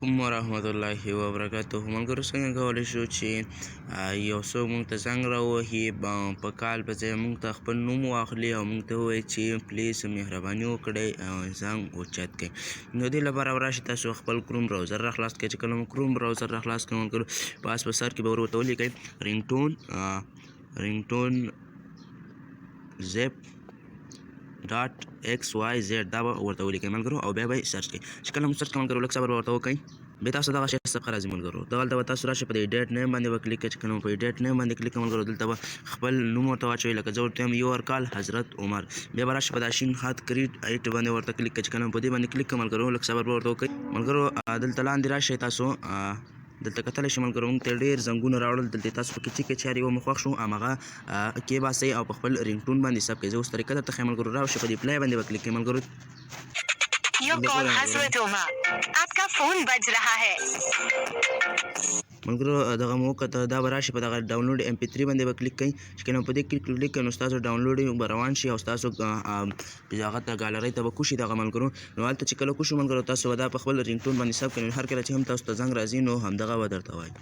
ورحمت الله وبرکاته. ملګرو څنګه کولی شو چې یو څوک موږ ته زنګ راووهي په کال په ځای موږ ته خپل نوم واخلي او موږ ته ووایي چې پلیز مهرباني وکړئ زنګ اوچت کړئ. نو دې لپاره راشئ تاسو خپل کروم براوزر را خلاص کړئ. چې کله مو کروم براوزر را خلاص کړئ ملګرو په سر کې به ورته ولیکئ رینګټون زپ .xyz دا به ورته ولیکئ ملګرو او بیا به یې سرچ کړئ. چې کله مو سرچ کړئ ملګرو لږ صبر به ورته وکړئ. بیا تاسو دغه شی څخه راځي ملګرو دغلته به تاسو راشئ په دې ایډیټ نیم باندې به کلیک کړئ. چې کله مو په ایډیټ نیم باندې کلیک کړئ ملګرو دلته به خپل نوم ورته واچوئ. لکه زه ورته وایم یور کال حضرت عمر. بیا به راشئ په دا شین خط کریټ ایټ باندې ورته کلیک کړئ. چې کله مو په دې باندې کلیک کړئ ملګرو لږ صبر به ورته وکړئ. ملګرو دلته لاندې راشئ تاسو دلته کتلی شئ ملګرو موږ ته ډېر زنګونه راوړل. دلته تاسو پکې چې چارې و مو خوښ شو همغه کېباسئ او په خپل رینګټون باندې حساب کړئ. زه اوس طریقه درته ښیم ملګرو. راشئ په دې پلی باندې به کلیک کړئ ملګرو. कॉल हज़रत उमर आपका फोन बज रहा है ملګرو دغه مو وکړه دا به راشي په دغه ډاونلوډ MP3 باندې به کلیک کړئ. چې کله په دې کلیک کړئ نو ستاسو ډاونلوډ به روان شي او ستاسو هغه ته ګالرۍ ته به کوشي دغه ملګرو. نو هلته چې کله کوشو ملګرو تاسو به دا په خپل رینګټون باندې حساب کړئ. هر کله چې هم تاسو ته زنګ راځي نو همدغه به درته وایي.